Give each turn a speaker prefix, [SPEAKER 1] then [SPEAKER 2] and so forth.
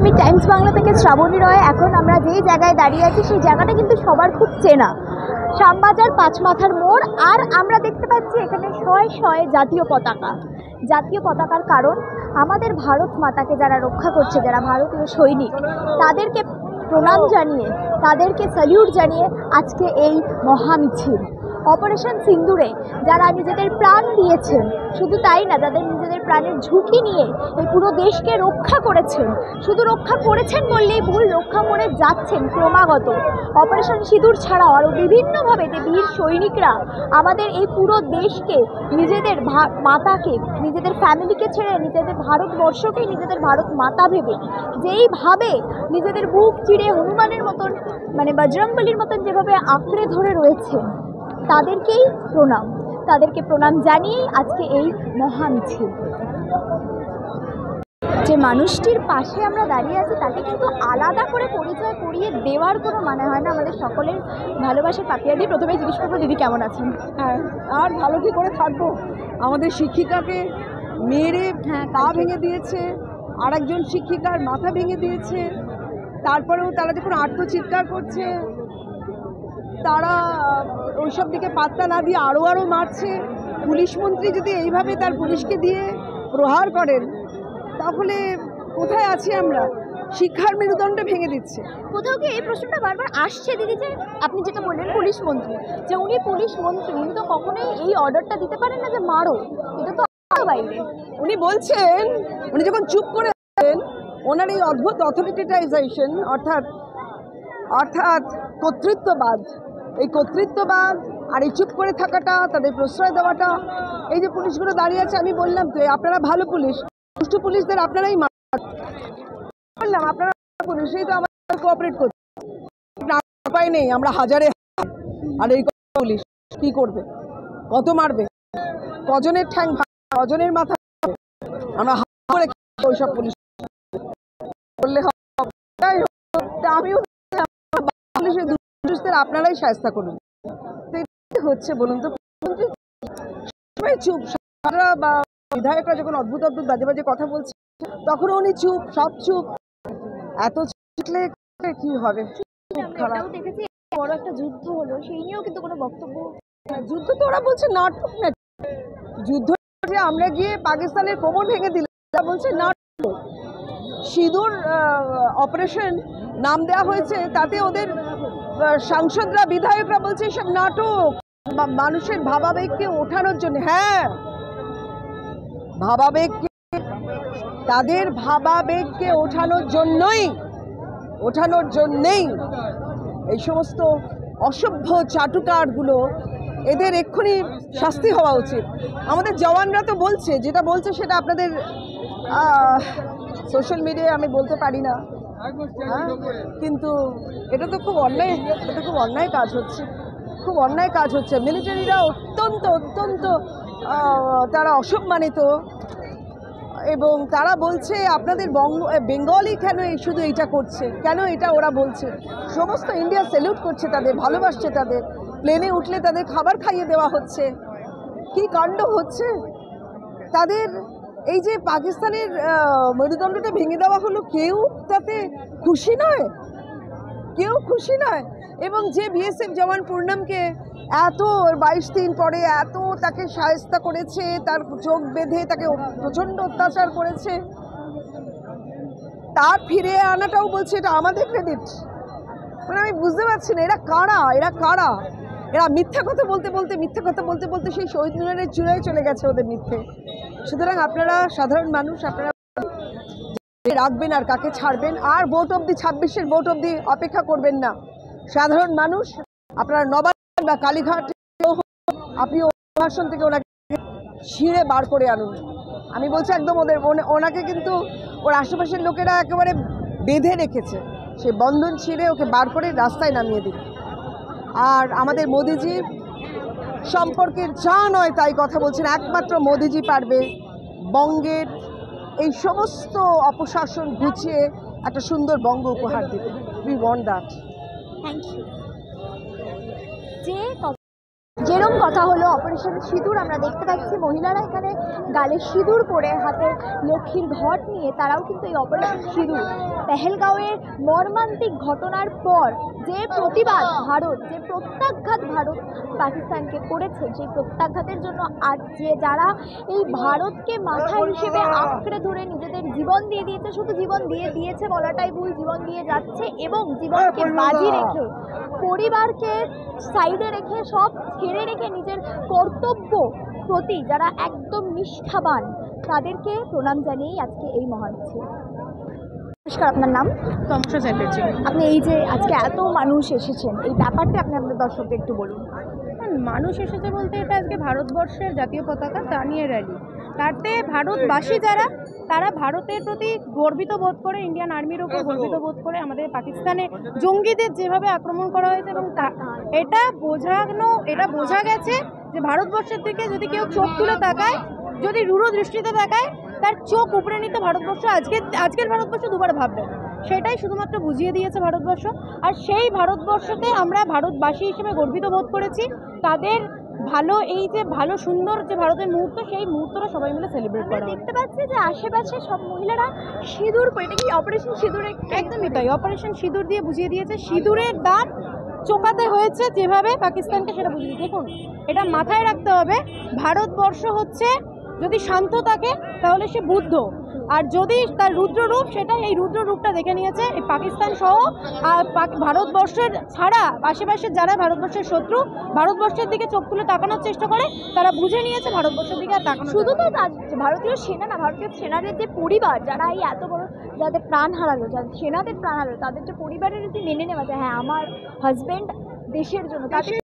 [SPEAKER 1] আমি টাইমস বাংলা থেকে শ্রাবণী রয়। এখন আমরা যেই জায়গায় দাঁড়িয়ে আছি সেই জায়গাটা কিন্তু সবার খুব চেনা, শ্যামবাজার পাঁচমাথার মোড়। আর আমরা দেখতে পাচ্ছি এখানে শয়ে শয়ে জাতীয় পতাকা। জাতীয় পতাকার কারণ আমাদের ভারত মাতাকে যারা রক্ষা করছে, যারা ভারতীয় সৈনিক, তাদেরকে প্রণাম জানিয়ে, তাদেরকে স্যালিউট জানিয়ে আজকে এই মহামিছিল। অপারেশন সিন্দুরে যারা নিজেদের প্রাণ দিয়েছেন, শুধু তাই না, যাদের নিজেদের প্রাণের ঝুঁকি নিয়ে এই পুরো দেশকে রক্ষা করেছেন, শুধু রক্ষা করেছেন বললেই ভুল, রক্ষা করে যাচ্ছেন ক্রমাগত। অপারেশন সিঁদুর ছাড়াও আরও বিভিন্নভাবে যে বীর সৈনিকরা আমাদের এই পুরো দেশকে, নিজেদের মাতাকে, নিজেদের ফ্যামিলিকে ছেড়ে নিজেদের ভারতবর্ষকেই নিজেদের ভারত মাতা ভেবে যেইভাবে নিজেদের বুক চিরে হনুমানের মতন, মানে বজরংবলীর মতন যেভাবে আঁকড়ে ধরে রয়েছে, তাদেরকেই প্রণাম। তাদেরকে প্রণাম জানিয়েই আজকে এই মহামিছিল। যে মানুষটির পাশে আমরা দাঁড়িয়ে আছি তাকে কিন্তু আলাদা করে পরিচয় করিয়ে দেওয়ার কোনো মানে হয় না। আমাদের সকলের ভালোবাসার পাপিয়া দিয়ে প্রথমে জিজ্ঞেস করবো, দিদি কেমন আছেন?
[SPEAKER 2] হ্যাঁ, আর ভালো কি করে থাকবো? আমাদের শিক্ষিকাকে মেরে পা ভেঙে দিয়েছে, আর একজন শিক্ষিকার মাথা ভেঙে দিয়েছে। তারপরেও তারা যখন আত্মচিৎকার করছে, তারা ওইসব দিকে পাত্তা না দিয়ে আরও মারছে। পুলিশ মন্ত্রী যদি এইভাবে তার পুলিশকে দিয়ে প্রহার করেন, তাহলে কোথায় আছি আমরা? শিক্ষার মেরুদণ্ড ভেঙে দিচ্ছে।
[SPEAKER 1] কোথাও কি এই প্রশ্নটা বারবার আসছে দিদি, যে আপনি যেটা বললেন পুলিশ মন্ত্রী, যে উনি পুলিশ মন্ত্রী, উনি তো কখনোই এই অর্ডারটা দিতে পারেন না যে মারো, এটা তো বাইরে।
[SPEAKER 2] উনি বলছেন, উনি যখন চুপ করে আছেন, ওনার এই অদ্ভুত অথরিটিটাইজেশন, অর্থাৎ কর্তৃত্ববাদ, এই কর্তৃত্ববাদ আর এই চুপ করে থাকাটা, তাদের প্রশ্রয় দেওয়াটা, এই যে পুলিশগুলো দাঁড়িয়ে আছে, আমি বললাম তো আপনারা ভালো পুলিশ, দুষ্টু পুলিশদের আপনারাই বললাম, আপনারা পুলিশই তো আমাদের কোঅপারেট করছে, উপায় নেই, আমরা হাজারে। আর এই পুলিশ কি করবে? কত মারবে? কজনের ঠ্যাং, কজনের মাথা? আমরা ওইসব পুলিশ বললে আমিও পুলিশদের আপনারাই শায়েস্তা করুন। হচ্ছে বলুন তো, চুপ। বা বিধায়করা যখন অদ্ভুত অদ্ভুত বাজে বাজে কথা বলছে, তখন উনি চুপ, সব চুপ। এত চুপলে কি হবে?
[SPEAKER 1] দেখেছি বড় একটা যুদ্ধ হলো, সেই নিয়েও কিন্তু কোনো বক্তব্য।
[SPEAKER 2] যুদ্ধ তো ওরা বলছে নাটক, না যুদ্ধ যে আমরা গিয়ে পাকিস্তানের কোমর ভেঙে দিলাম, বলছে নাটক। সিঁদুর অপারেশন নাম দেওয়া হয়েছে, তাতে ওদের সাংসদরা, বিধায়করা বলছে এসব নাটক, মানুষের ভাবাবেগকে ওঠানোর জন্য। হ্যাঁ, ভাবাবেগকে, তাদের ভাবাবেগকে ওঠানোর জন্যই এই সমস্ত অসভ্য চাটুকারগুলো, এদের এক্ষুনি শাস্তি হওয়া উচিত। আমাদের জওয়ানরা তো বলছে, যেটা বলছে সেটা আপনাদের সোশ্যাল মিডিয়ায় আমি বলতে পারি না, কিন্তু এটা তো খুব অন্যায় কাজ হচ্ছে, খুব অন্যায় কাজ হচ্ছে। মিলিটারিরা অত্যন্ত তারা অসম্মানিত, এবং তারা বলছে আপনাদের বেঙ্গলি কেন শুধু এইটা করছে, কেন এটা ওরা বলছে। সমস্ত ইন্ডিয়া স্যালুট করছে তাদের, ভালোবাসছে তাদের, প্লেনে উঠলে তাদের খাবার খাইয়ে দেওয়া হচ্ছে। কি কাণ্ড হচ্ছে তাদের! এই যে পাকিস্তানের মেরুদণ্ডটা ভেঙে দেওয়া হলো, কেউ তাতে খুশি নয়, কেউ খুশি নয়। এবং যে বিএসএফ জওয়ান পূর্ণমকে এত 22 দিন পরে এত তাকে শায়েস্তা করেছে, তার চোখ বেঁধে তাকে প্রচণ্ড অত্যাচার করেছে, তার ফিরে আনাটাও বলছে এটা আমাদের ক্রেডিট। মানে আমি বুঝতে পারছি না এরা কারা, এরা মিথ্যা কথা বলতে সেই শহীদ মিনারের চূড়ায় চলে গেছে ওদের মিথ্যে। সুতরাং আপনারা সাধারণ মানুষ, আপনারা রাখবেন আর কাকে ছাড়বেন, আর ভোট অবধি, 26-এর ভোট অবধি অপেক্ষা করবেন না। সাধারণ মানুষ, আপনারা নবান্ন বা কালীঘাট, আপনি ভাষণ থেকে ওনাকে ছিঁড়ে বার করে আনুন। আমি বলছি একদম ওনাকে কিন্তু ওর আশেপাশের লোকেরা একেবারে বেঁধে রেখেছে, সে বন্ধন ছিঁড়ে ওকে বার করে রাস্তায় নামিয়ে দিন। আর আমাদের মোদিজি সম্পর্কে যা নয় তাই কথা বলছেন, একমাত্র মোদিজি পারবে বঙ্গের এই সমস্ত অপশাসন গুছিয়ে একটা সুন্দর বঙ্গ উপহার দিতে। We want that.
[SPEAKER 1] Thank you. যেরকম কথা হলো অপারেশন সিঁদুর, আমরা দেখতে পাচ্ছি মহিলারা এখানে গালে সিঁদুর পরে, হাতে লক্ষ্মীর ঘট নিয়ে, তারাও কিন্তু এই অপারেশন সিঁদুর পেহেলগাঁওয়ের মর্মান্তিক ঘটনার পর যে প্রতিবাদ ভারত, যে প্রত্যাঘাত ভারত পাকিস্তানকে করেছে, সেই প্রত্যাঘাতের জন্য আজ যে যারা এই ভারতকে মাথা হিসেবে আঁকড়ে ধরে নিজেদের জীবন দিয়ে দিয়েছে, শুধু জীবন দিয়ে দিয়েছে বলাটাই ভুল, জীবন দিয়ে যাচ্ছে এবং জীবনকে বাজি রেখে, পরিবারকে সাইডে রেখে, সব ছেড়ে রেখে নিজের কর্তব্য প্রতি যারা একদম নিষ্ঠাবান, তাদেরকে প্রণাম জানিয়েই আজকে এই মহান মিছিল। নমস্কার, আপনার নাম?
[SPEAKER 3] তমসা চ্যাটার্জি।
[SPEAKER 1] আপনি এই যে আজকে এত মানুষ এসেছেন, এই ব্যাপারটা আপনি আপনার দর্শকদের একটু বলুন।
[SPEAKER 3] মানুষ এসেছে বলতে এটা আজকে ভারতবর্ষের জাতীয় পতাকা তা নিয়ে র্যালি। তাতে ভারতবাসী যারা, তারা ভারতের প্রতি গর্বিত বোধ করে, ইন্ডিয়ান আর্মির ওপর গর্বিত বোধ করে, আমাদের পাকিস্তানে জঙ্গিদের যেভাবে আক্রমণ করা হয়েছে এবং এটা বোঝা গেছে যে ভারতবর্ষের দিকে যদি কেউ চোখ তুলে তাকায়, যদি রূঢ় দৃষ্টিতে তাকায়, তার চোখ উপড়ে নিতে ভারতবর্ষ আজকের ভারতবর্ষ দুবার ভাববে। সেটাই শুধুমাত্র বুঝিয়ে দিয়েছে ভারতবর্ষ। আর সেই ভারতবর্ষতে আমরা ভারতবাসী হিসেবে গর্বিত বোধ করেছি। তাদের ভালো, এই যে ভালো সুন্দর যে ভারতের মুহূর্ত, সেই মুহূর্তটা সবাই মিলে সেলিব্রেট
[SPEAKER 1] আমরা
[SPEAKER 3] করা
[SPEAKER 1] দেখতে পাচ্ছি যে আশেপাশে সব মহিলারা সিঁদুর পরে, এটা কি অপারেশন সিঁদুর?
[SPEAKER 3] একদমই তাই, অপারেশন সিঁদুর দিয়ে বুঝিয়ে দিয়েছে সিঁদুরের দাম চোকাতে হয়েছে যেভাবে পাকিস্তানকে, সেটা বুঝিয়ে। দেখুন, এটা মাথায় রাখতে হবে, ভারতবর্ষ হচ্ছে যদি শান্ত থাকে তাহলে সে বুদ্ধ, আর যদি তার রুদ্ররূপ, সেটা এই রুদ্ররূপটা দেখে নিয়েছে এই পাকিস্তান সহ ভারতবর্ষের ছাড়া আশেপাশের যারা ভারতবর্ষের শত্রু, ভারতবর্ষের দিকে চোখ তুলে তাকানোর চেষ্টা করে, তারা বুঝে নিয়েছে ভারতবর্ষের দিকে আর তাকানো।
[SPEAKER 1] শুধু তো ভারতীয় সেনা না, ভারতীয় সেনাদের যে পরিবার, যারা এই এত বড় যাদের প্রাণ হারালো, যাদের সেনাদের প্রাণ হারালো, তাদের যে পরিবারের যদি মেনে নেওয়া যায়, হ্যাঁ আমার হাজব্যান্ড দেশের জন্য, তাদের